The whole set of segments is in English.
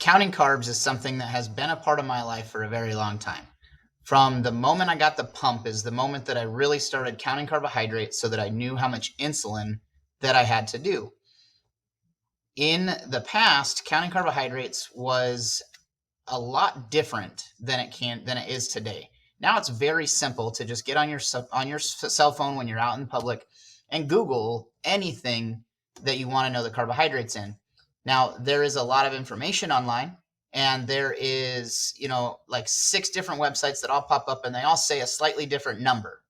Counting carbs is something that has been a part of my life for a very long time. From the moment I got the pump is the moment that I really started counting carbohydrates so that I knew how much insulin that I had to do. In the past, counting carbohydrates was a lot different than it is today. Now it's very simple to just get on your cell phone when you're out in public and Google anything that you want to know the carbohydrates in. Now there is a lot of information online, and there is, like 6 different websites that all pop up and they all say a slightly different number.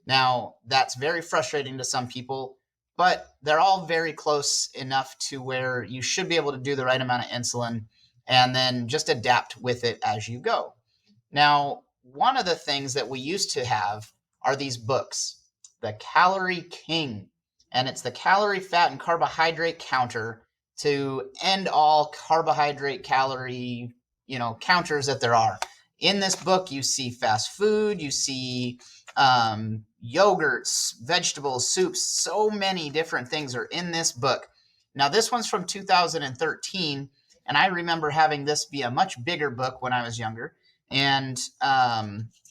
Now that's very frustrating to some people, but they're all very close enough to where you should be able to do the right amount of insulin and then just adapt with it as you go. Now, one of the things that we used to have are these books, The Calorie King, and it's the calorie, fat, and carbohydrate counter to end all carbohydrate calorie, counters that there are. In this book, you see fast food, you see yogurts, vegetables, soups, so many different things are in this book. Now, this one's from 2013, and I remember having this be a much bigger book when I was younger. And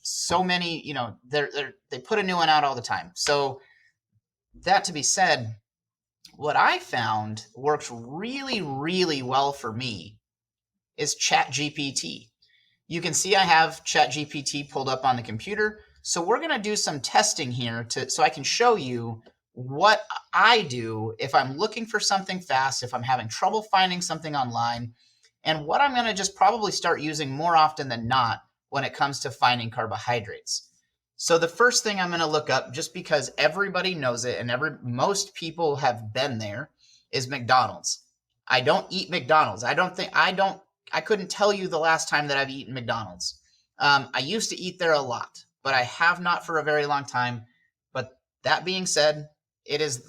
so many, they put a new one out all the time. So that to be said, what I found works really, really well for me is ChatGPT. You can see I have ChatGPT pulled up on the computer. So we're going to do some testing here so I can show you what I do if I'm looking for something fast, if I'm having trouble finding something online, and what I'm going to just probably start using more often than not when it comes to finding carbohydrates. So the first thing I'm going to look up, just because everybody knows it and most people have been there, is McDonald's. I don't eat McDonald's. I couldn't tell you the last time that I've eaten McDonald's. I used to eat there a lot, but I have not for a very long time. But that being said, it is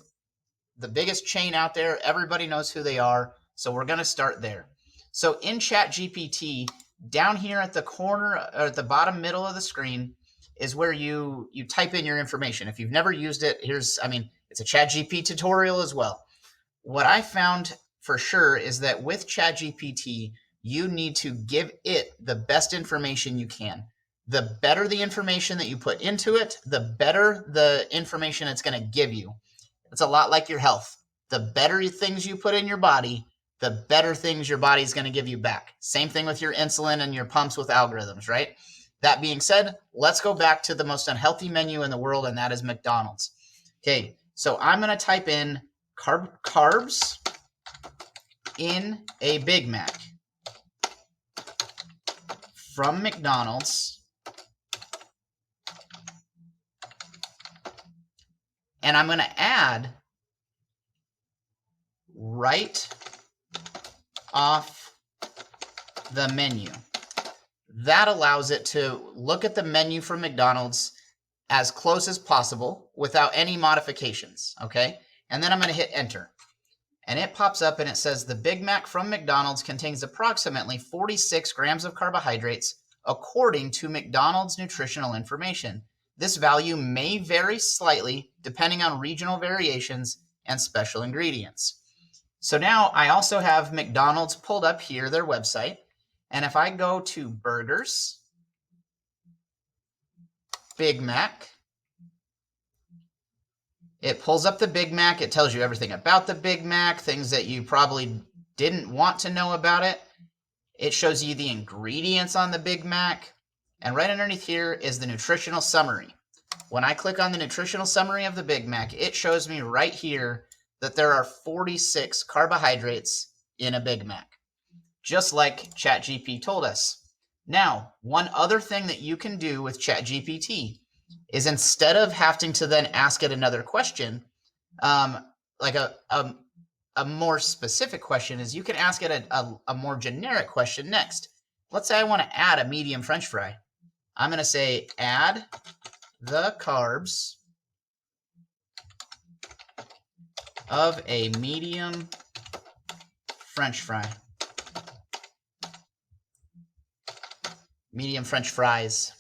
the biggest chain out there. Everybody knows who they are. So we're going to start there. So in ChatGPT, down here at the corner or at the bottom middle of the screen is where you type in your information. If you've never used it, it's a ChatGPT tutorial as well. What I found for sure is that with ChatGPT, you need to give it the best information you can. The better the information that you put into it, the better the information it's going to give you. It's a lot like your health. The better things you put in your body, the better things your body's going to give you back. Same thing with your insulin and your pumps with algorithms, right? That being said, let's go back to the most unhealthy menu in the world, and that is McDonald's. Okay, so I'm going to type in carbs in a Big Mac from McDonald's, and I'm going to add right off the menu. That allows it to look at the menu from McDonald's as close as possible without any modifications, okay? And then I'm going to hit enter. And it pops up and it says the Big Mac from McDonald's contains approximately 46 grams of carbohydrates according to McDonald's nutritional information. This value may vary slightly depending on regional variations and special ingredients. So now I also have McDonald's pulled up here, their website. And if I go to burgers, Big Mac, it pulls up the Big Mac. It tells you everything about the Big Mac, things that you probably didn't want to know about it. It shows you the ingredients on the Big Mac. And right underneath here is the nutritional summary. When I click on the nutritional summary of the Big Mac, it shows me right here that there are 46 carbohydrates in a Big Mac, just like ChatGPT told us. Now, one other thing that you can do with ChatGPT is instead of having to then ask it another question, like a more specific question, is you can ask it a more generic question next. Let's say I want to add a medium French fry. I'm going to say add the carbs of a medium French fry. Medium French fries.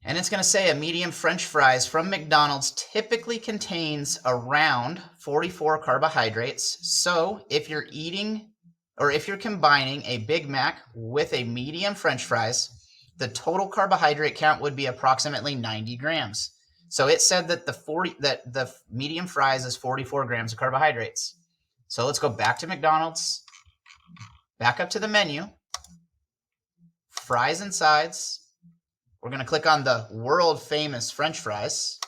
And it's going to say a medium French fries from McDonald's typically contains around 44 carbohydrates. So if you're eating or if you're combining a Big Mac with a medium French fries, the total carbohydrate count would be approximately 90 grams. So it said that the medium fries is 44 grams of carbohydrates. So let's go back to McDonald's, back up to the menu, fries and sides. We're going to click on the world famous French fries.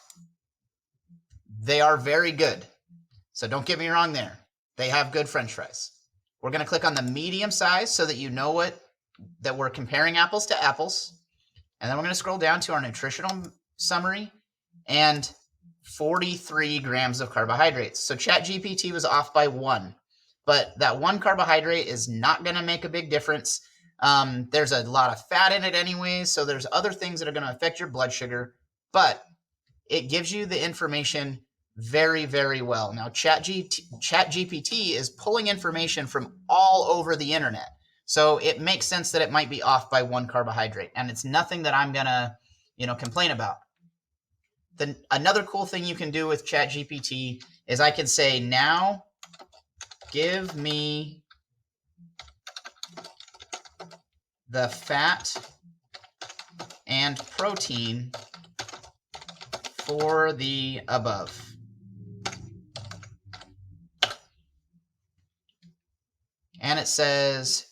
They are very good. So don't get me wrong there. They have good French fries. We're going to click on the medium size so that you know that we're comparing apples to apples. And then we're going to scroll down to our nutritional summary and 43 grams of carbohydrates. So ChatGPT was off by 1, but that 1 carbohydrate is not going to make a big difference. There's a lot of fat in it anyways, so there's other things that are going to affect your blood sugar, but it gives you the information very, very well. Now, ChatGPT is pulling information from all over the internet. So it makes sense that it might be off by 1 carbohydrate, and it's nothing that I'm going to, complain about. Then another cool thing you can do with ChatGPT is I can say, now give me the fat and protein for the above. And it says,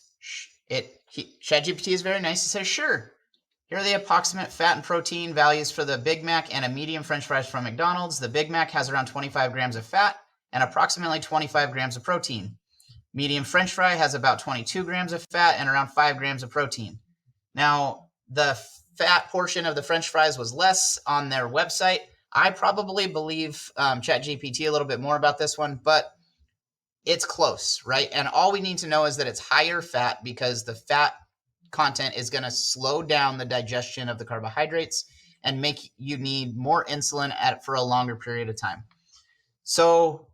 ChatGPT is very nice. It says, sure. Here are the approximate fat and protein values for the Big Mac and a medium French fries from McDonald's. The Big Mac has around 25 grams of fat and approximately 25 grams of protein. Medium French fry has about 22 grams of fat and around 5 grams of protein. Now, the fat portion of the French fries was less on their website. I probably believe ChatGPT a little bit more about this one, but it's close, right? And all we need to know is that it's higher fat because the fat content is going to slow down the digestion of the carbohydrates and make you need more insulin for a longer period of time. So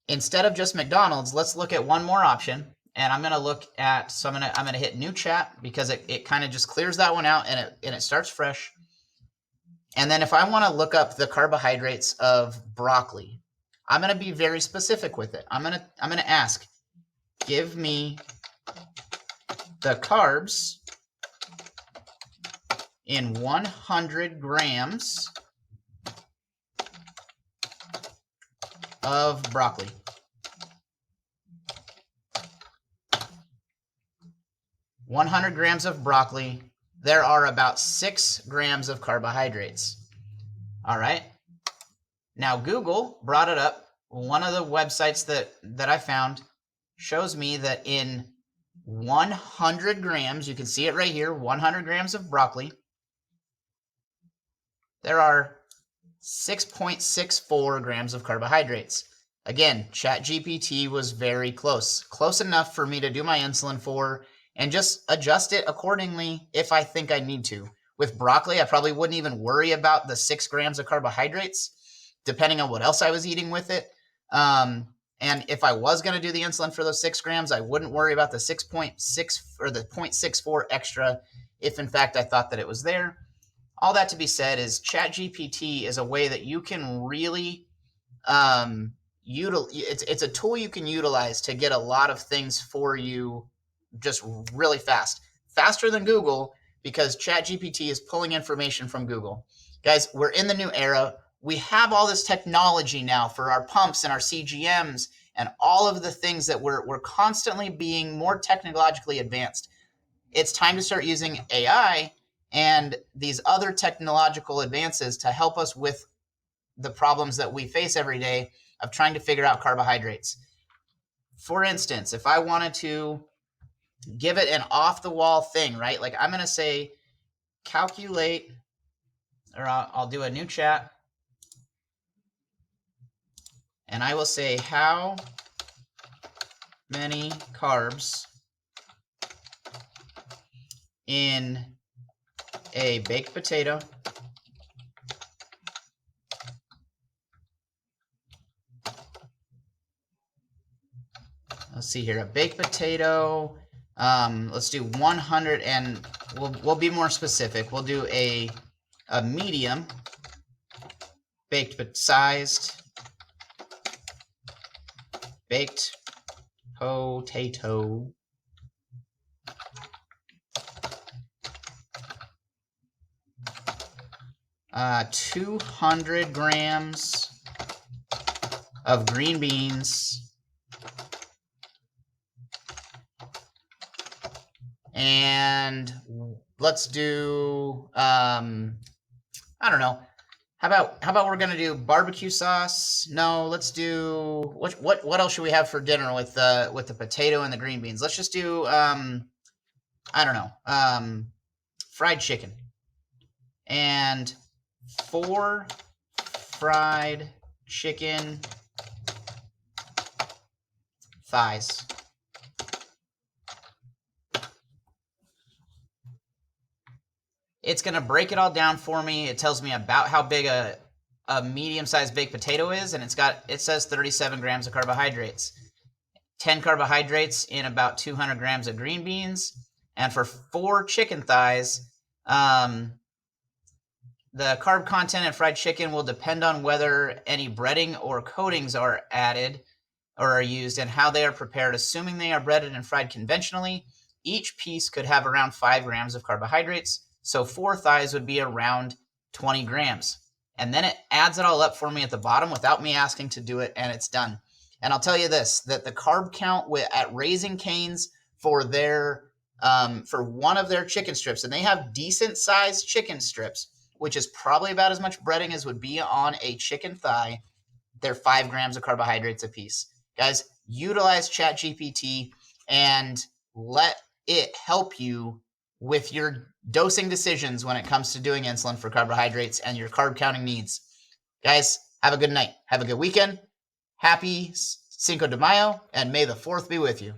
instead of just McDonald's, let's look at one more option. And I'm going to look at, so I'm going to hit new chat because it kind of just clears that one out and it starts fresh. And then if I want to look up the carbohydrates of broccoli, I'm going to be very specific with it. I'm going to ask, give me the carbs in 100 grams of broccoli. (100 grams of broccoli), there are about 6 grams of carbohydrates. All right. Now, Google brought it up. One of the websites that I found shows me that in 100 grams, you can see it right here, 100 grams of broccoli, there are 6.64 grams of carbohydrates. Again, ChatGPT was very close enough for me to do my insulin for and just adjust it accordingly if I think I need to. With broccoli, I probably wouldn't even worry about the 6 grams of carbohydrates, depending on what else I was eating with it. And if I was going to do the insulin for those 6 grams, I wouldn't worry about the 6.6 or the 0.64 extra if, in fact, I thought that it was there. All that to be said is ChatGPT is a way that you can really it's a tool you can utilize to get a lot of things for you just really fast. Faster than Google, because ChatGPT is pulling information from Google. Guys, we're in the new era. We have all this technology now for our pumps and our CGMs and all of the things that we're constantly being more technologically advanced. It's time to start using AI and these other technological advances to help us with the problems that we face every day of trying to figure out carbohydrates. For instance, if I wanted to give it an off-the-wall thing, right? Like I'm going to say calculate, or I'll do a new chat. And I will say, how many carbs in a baked potato let's see here, a baked potato, let's do 100, and we'll be more specific. We'll do a medium baked but sized baked potato. 200 grams of green beans, and let's do I don't know. How about we're gonna do barbecue sauce? No, let's do what else should we have for dinner with the potato and the green beans? Let's just do I don't know, fried chicken and 4 fried chicken thighs. It's going to break it all down for me. It tells me about how big a medium-sized baked potato is, and it says 37 grams of carbohydrates. 10 carbohydrates in about 200 grams of green beans. And for 4 chicken thighs, the carb content in fried chicken will depend on whether any breading or coatings are added or are used and how they are prepared. Assuming they are breaded and fried conventionally, each piece could have around 5 grams of carbohydrates. So 4 thighs would be around 20 grams. And then it adds it all up for me at the bottom without me asking to do it, and it's done. And I'll tell you this, that the carb count at Raising Cane's for their for one of their chicken strips, and they have decent sized chicken strips, which is probably about as much breading as would be on a chicken thigh. They're 5 grams of carbohydrates a piece. Guys, utilize ChatGPT and let it help you with your dosing decisions when it comes to doing insulin for carbohydrates and your carb counting needs. Guys, have a good night. Have a good weekend. Happy Cinco de Mayo, and may the 4th be with you.